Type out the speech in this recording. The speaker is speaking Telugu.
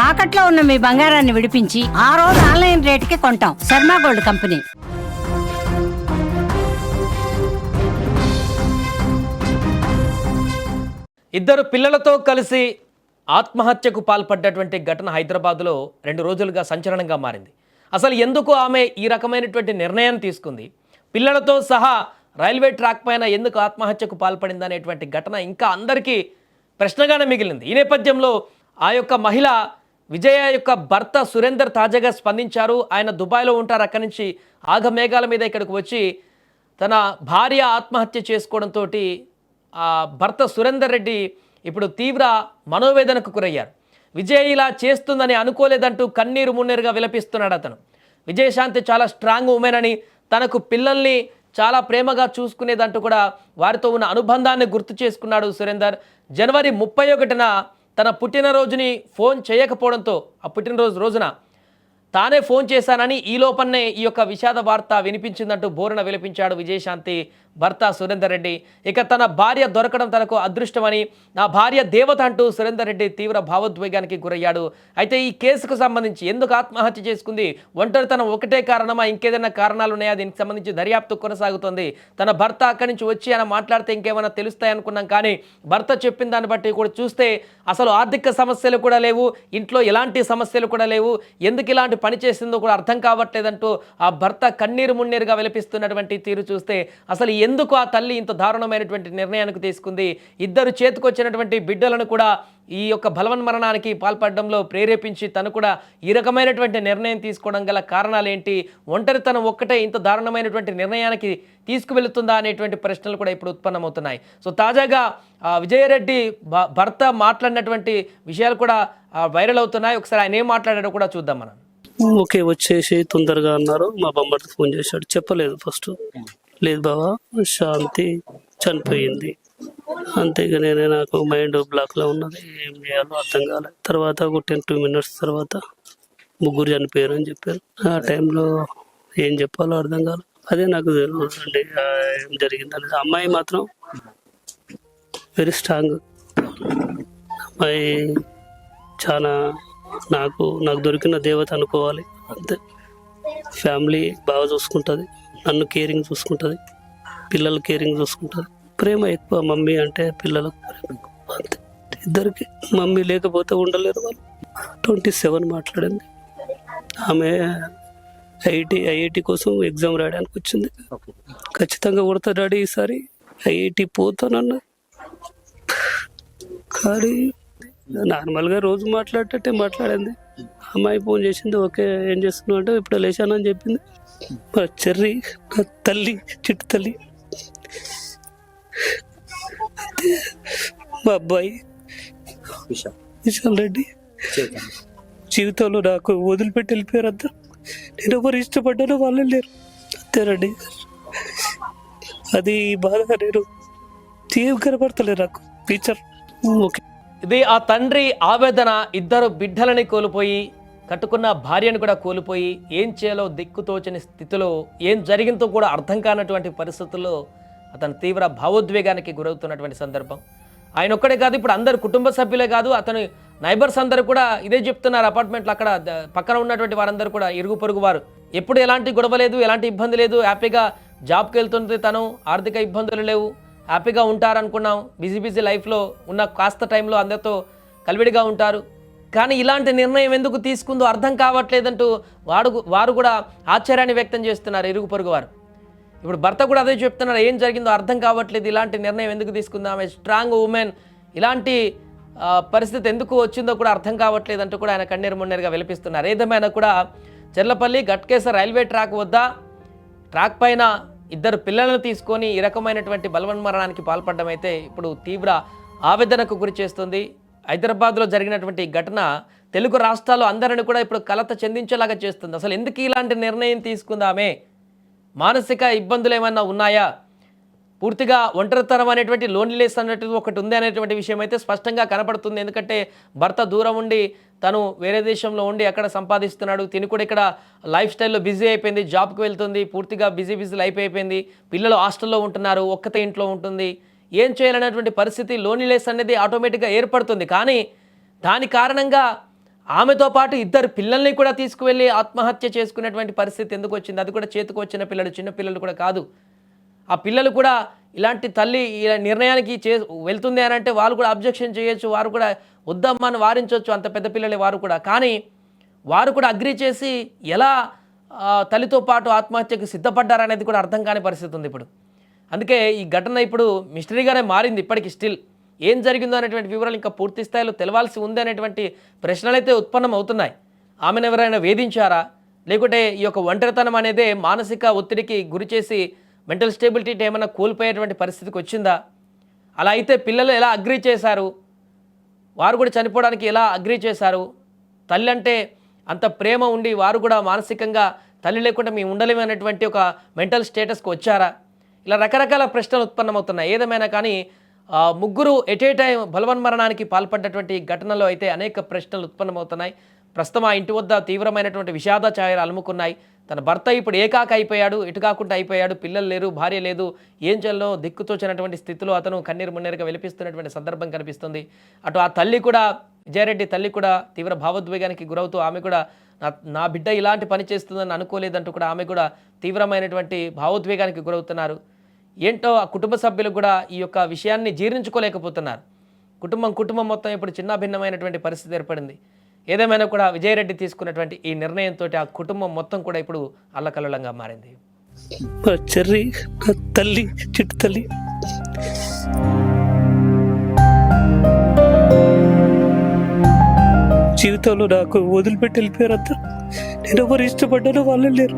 తాకట్లో ఉన్న మీ బంగారాన్ని విడిపించి ఆ రోజు ఆన్లైన్ రేటుకి కొంటాం. Sharma gold company. ఇద్దరు పిల్లలతో కలిసి ఆత్మహత్యకు పాల్పడ్డటువంటి ఘటన హైదరాబాద్లో 2 రోజులుగా సంచలనంగా మారింది. అసలు ఎందుకు ఆమె ఈ రకమైనటువంటి నిర్ణయం తీసుకుంది, పిల్లలతో సహా రైల్వే ట్రాక్ పైన ఎందుకు ఆత్మహత్యకు పాల్పడింది అనేటువంటి ఘటన ఇంకా అందరికీ ప్రశ్నగానే మిగిలింది. ఈ నేపథ్యంలో ఆ యొక్క మహిళ విజయ యొక్క భర్త సురేందర్ తాజాగా స్పందించారు. ఆయన దుబాయ్లో ఉంటారు. అక్కడి నుంచి ఆగమేఘాల మీద ఇక్కడికి వచ్చి తన భార్య ఆత్మహత్య చేసుకోవడంతో ఆ భర్త సురేందర్ రెడ్డి ఇప్పుడు తీవ్ర మనోవేదనకు గురయ్యారు. విజయ్ ఇలా చేస్తుందని అనుకోలేదంటూ కన్నీరు మున్నీరుగా విలపిస్తున్నాడు అతను. విజయశాంతి చాలా స్ట్రాంగ్ ఉమెన్ అని, తనకు పిల్లల్ని చాలా ప్రేమగా చూసుకునేదంటూ కూడా వారితో ఉన్న అనుబంధాన్ని గుర్తు చేసుకున్నాడు సురేందర్. జనవరి 31న తన పుట్టినరోజుని ఫోన్ చేయకపోవడంతో ఆ పుట్టినరోజు రోజున తానే ఫోన్ చేశానని ఈ లోపన్నే ఈ యొక్క విషాద వార్త వినిపించిందంటూ బోరున విలపించాడు విజయశాంతి భర్త సురేందర్ రెడ్డి. ఇక తన భార్య దొరకడం తనకు అదృష్టమని, నా భార్య దేవత అంటూ సురేందర్ రెడ్డి తీవ్ర భావోద్వేగానికి గురయ్యాడు. అయితే ఈ కేసుకు సంబంధించి ఎందుకు ఆత్మహత్య చేసుకుంది, ఒంటరితనం ఒకటే కారణమా, ఇంకేదైనా కారణాలు ఉన్నాయా, దీనికి సంబంధించి దర్యాప్తు కొనసాగుతుంది. తన భర్త అక్కడి నుంచి వచ్చి ఆయన మాట్లాడితే ఇంకేమైనా తెలుస్తాయి అనుకున్నాం, కానీ భర్త చెప్పిన దాన్ని బట్టి కూడా చూస్తే అసలు ఆర్థిక సమస్యలు కూడా లేవు, ఇంట్లో ఎలాంటి సమస్యలు కూడా లేవు, ఎందుకు ఇలాంటి పని చేసిందో కూడా అర్థం కావట్లేదంటూ ఆ భర్త కన్నీరు మున్నీరుగా విలపిస్తున్నటువంటి తీరు చూస్తే అసలు ఎందుకు ఆ తల్లి ఇంత దారుణమైనటువంటి నిర్ణయానికి తీసుకుంది, ఇద్దరు చేతికొచ్చినటువంటి బిడ్డలను కూడా ఈ యొక్క బలవన్మరణానికి పాల్పడడంలో ప్రేరేపించి తను కూడా ఈ రకమైనటువంటి నిర్ణయం తీసుకోవడం గల కారణాలు ఏంటి, ఒంటరితనం ఒక్కటే ఇంత దారుణమైనటువంటి నిర్ణయానికి తీసుకువెళుతుందా అనేటువంటి ప్రశ్నలు కూడా ఇప్పుడు ఉత్పన్నమవుతున్నాయి. సో తాజాగా విజయరెడ్డి భర్త మాట్లాడినటువంటి విషయాలు కూడా వైరల్ అవుతున్నాయి. ఒకసారి ఆయన ఏం మాట్లాడాడో కూడా చూద్దాం మనం. ఓకే వచ్చేసి తొందరగా అన్నారు. మా బొమ్మకి ఫోన్ చేశాడు, చెప్పలేదు ఫస్ట్. లేదు బావా శాంతి చనిపోయింది, అంతేగా నేనే, నాకు మైండ్ బ్లాక్లో ఉన్నది, ఏం చేయాలో అర్థం కాలేదు. తర్వాత ఒక 10-2 minutes తర్వాత ముగ్గురు చనిపోయారు అని చెప్పారు. ఆ టైంలో ఏం చెప్పాలో అర్థం కాలేదు. అదే నాకు అండి ఏం జరిగింది అనేది. అమ్మాయి మాత్రం వెరీ స్ట్రాంగ్ అమ్మాయి, చాలా నాకు దొరికిన దేవత అనుకోవాలి. అంతే, ఫ్యామిలీ బాగా చూసుకుంటుంది, నన్ను కేరింగ్ చూసుకుంటుంది, పిల్లలు కేరింగ్ చూసుకుంటుంది, ప్రేమ ఎక్కువ. మమ్మీ అంటే పిల్లలకు ప్రేమ ఎక్కువ, అంతే. ఇద్దరికి మమ్మీ లేకపోతే ఉండలేరు వాళ్ళు. 27 మాట్లాడింది. ఆమె ఐఐటి కోసం ఎగ్జామ్ రాయడానికి వచ్చింది. ఖచ్చితంగా కొడతా డాడీ ఈసారి ఐఐటి పోతానన్నా, కానీ నార్మల్గా రోజు మాట్లాడేటట్టే మాట్లాడింది. అమ్మాయి ఫోన్ చేసింది, ఓకే ఏం చేస్తున్నావు అంటే ఇప్పుడు లేచానని చెప్పింది. మా చెర్రి, నా తల్లి, చిట్టు తల్లి, మా అబ్బాయి విశాల్ రెడ్డి జీవితంలో నాకు వదిలిపెట్టి వెళ్ళిపోయారు అందరు. నేను ఎవరు ఇష్టపడ్డానో వాళ్ళు లేరు, అంతేనండి. అది బాధగా నేను ఏం కనపడతలేదు నాకు టీచర్. ఓకే, ఇది ఆ తండ్రి ఆవేదన. ఇద్దరు బిడ్డలని కోల్పోయి, కట్టుకున్న భార్యను కూడా కోల్పోయి, ఏం చేయాలో దిక్కుతోచని స్థితిలో, ఏం జరిగిందో కూడా అర్థం కానటువంటి పరిస్థితుల్లో అతను తీవ్ర భావోద్వేగానికి గురవుతున్నటువంటి సందర్భం. ఆయన ఒక్కడే కాదు, ఇప్పుడు అందరు కుటుంబ సభ్యులే కాదు, అతని నైబర్స్ అందరూ కూడా ఇదే చెప్తున్నారు. అపార్ట్మెంట్లు అక్కడ పక్కన ఉన్నటువంటి వారందరూ కూడా, ఇరుగు పొరుగు వారు, ఎప్పుడు ఎలాంటి గొడవ లేదు, ఎలాంటి ఇబ్బంది లేదు, హ్యాపీగా జాబ్కి వెళ్తుంది తను, ఆర్థిక ఇబ్బందులు లేవు, హ్యాపీగా ఉంటారనుకున్నాం. బిజీ లైఫ్లో ఉన్న కాస్త టైంలో అందరితో కలివిడిగా ఉంటారు. కానీ ఇలాంటి నిర్ణయం ఎందుకు తీసుకుందో అర్థం కావట్లేదంటూ వారు కూడా ఆశ్చర్యాన్ని వ్యక్తం చేస్తున్నారు ఇరుగు పొరుగు వారు. ఇప్పుడు భర్త కూడా అదే చెప్తున్నారు, ఏం జరిగిందో అర్థం కావట్లేదు, ఇలాంటి నిర్ణయం ఎందుకు తీసుకుందాం, ఆమె స్ట్రాంగ్ ఉమెన్, ఇలాంటి పరిస్థితి ఎందుకు వచ్చిందో కూడా అర్థం కావట్లేదంటూ కూడా ఆయన కన్నీరు మున్నీరుగా విలపిస్తున్నారు. ఏదేమైనా కూడా చెర్లపల్లి గట్కేసర్ రైల్వే ట్రాక్ వద్ద ట్రాక్ పైన ఇద్దరు పిల్లలను తీసుకొని ఈ రకమైనటువంటి బలవన్మరణానికి పాల్పడడం అయితే ఇప్పుడు తీవ్ర ఆవేదనకు గురి చేస్తుంది. హైదరాబాద్లో జరిగినటువంటి ఘటన తెలుగు రాష్ట్రాల్లో అందరిని కూడా ఇప్పుడు కలత చెందించేలాగా చేస్తుంది. అసలు ఎందుకు ఇలాంటి నిర్ణయం తీసుకుందామే, మానసిక ఇబ్బందులు ఏమన్నా ఉన్నాయా, పూర్తిగా ఒంటరితనం అనేటువంటి లోన్లీనెస్ అనేటువంటి ఒకటి ఉంది అనేటువంటి విషయం అయితే స్పష్టంగా కనపడుతుంది. ఎందుకంటే భర్త దూరం ఉండి తను వేరే దేశంలో ఉండి అక్కడ సంపాదిస్తున్నాడు, తిని కూడా ఇక్కడ లైఫ్ స్టైల్లో బిజీ అయిపోయింది, జాబ్కి వెళ్తుంది, పూర్తిగా బిజీ లైఫ్ అయిపోయింది, పిల్లలు హాస్టల్లో ఉంటున్నారు, ఒక్కతే ఇంట్లో ఉంటుంది, ఏం చేయాలనేటువంటి పరిస్థితి, లోన్లీనెస్ అనేది ఆటోమేటిక్గా ఏర్పడుతుంది. కానీ దాని కారణంగా ఆమెతో పాటు ఇద్దరు పిల్లల్ని కూడా తీసుకువెళ్ళి ఆత్మహత్య చేసుకునేటువంటి పరిస్థితి ఎందుకు వచ్చింది? అది కూడా చేతికి వచ్చిన పిల్లలు, చిన్న పిల్లలు కూడా కాదు. ఆ పిల్లలు కూడా ఇలాంటి తల్లి ఇలా నిర్ణయానికి వెళ్తుంది అని అంటే వాళ్ళు కూడా అబ్జెక్షన్ చేయొచ్చు, వారు కూడా వద్దమ్మా అని వారించవచ్చు, అంత పెద్ద పిల్లలే వారు కూడా. కానీ వారు కూడా అగ్రి చేసి ఎలా తల్లితో పాటు ఆత్మహత్యకు సిద్ధపడ్డారనేది కూడా అర్థం కాని పరిస్థితి ఉంది ఇప్పుడు. అందుకే ఈ ఘటన ఇప్పుడు మిస్టరీగానే మారింది. ఇప్పటికీ స్టిల్ ఏం జరిగిందో అనేటువంటి వివరాలు ఇంకా పూర్తి స్థాయిలో తెలవాల్సి ఉంది అనేటువంటి ప్రశ్నలైతే ఉత్పన్నం అవుతున్నాయి. ఆమెను ఎవరైనా వేధించారా, లేకుంటే ఈ యొక్క ఒంటరితనం అనేదే మానసిక ఒత్తిడికి గురి చేసి మెంటల్ స్టేబిలిటీ ఏమైనా కోల్పోయేటువంటి పరిస్థితికి వచ్చిందా? అలా అయితే పిల్లలు ఎలా అగ్రీ చేశారు, వారు కూడా చనిపోవడానికి ఎలా అగ్రీ చేశారు? తల్లి అంటే అంత ప్రేమ ఉండి వారు కూడా మానసికంగా తల్లి లేకుండా మేము ఉండలేము అనేటువంటి ఒక మెంటల్ స్టేటస్కి వచ్చారా? ఇలా రకరకాల ప్రశ్నలు ఉత్పన్నమవుతున్నాయి. ఏదేమైనా కానీ ముగ్గురు ఎట్ ఏ టైం బలవన్మరణానికి పాల్పడ్డటువంటి ఘటనలో అయితే అనేక ప్రశ్నలు ఉత్పన్నమవుతున్నాయి. ప్రస్తుతం ఆ ఇంటి వద్ద తీవ్రమైనటువంటి విషాద ఛాయలు అలుముకున్నాయి. తన భర్త ఇప్పుడు ఏకాక అయిపోయాడు, ఎటు కాకుండా అయిపోయాడు, పిల్లలు లేరు, భార్య లేదు, ఏం చేయాలో దిక్కుతోచినటువంటి స్థితిలో అతను కన్నీరు మున్నీరుగా విలిపిస్తున్నటువంటి సందర్భం కనిపిస్తుంది. అటు ఆ తల్లి కూడా, విజయారెడ్డి తల్లి కూడా తీవ్ర భావోద్వేగానికి గురవుతూ ఆమె కూడా నా బిడ్డ ఇలాంటి పని చేస్తుందని అనుకోలేదంటూ కూడా ఆమె కూడా తీవ్రమైనటువంటి భావోద్వేగానికి గురవుతున్నారు. ఏంటో ఆ కుటుంబ సభ్యులు కూడా ఈ యొక్క విషయాన్ని జీర్ణించుకోలేకపోతున్నారు. కుటుంబం మొత్తం ఇప్పుడు చిన్న భిన్నమైనటువంటి పరిస్థితి ఏర్పడింది. ఏదేమైనా కూడా విజయారెడ్డి తీసుకున్నటువంటి ఈ నిర్ణయంతో ఆ కుటుంబం మొత్తం కూడా ఇప్పుడు అల్లకల్లోలంగా మారింది. మా చెర్రి, నా తల్లి, చిట్టు తల్లి, జీవితంలో నాకు వదిలిపెట్టి వెళ్ళిపోయారు. అంతా నేను ఎవరు ఇష్టపడ్డానో వాళ్ళు లేరు.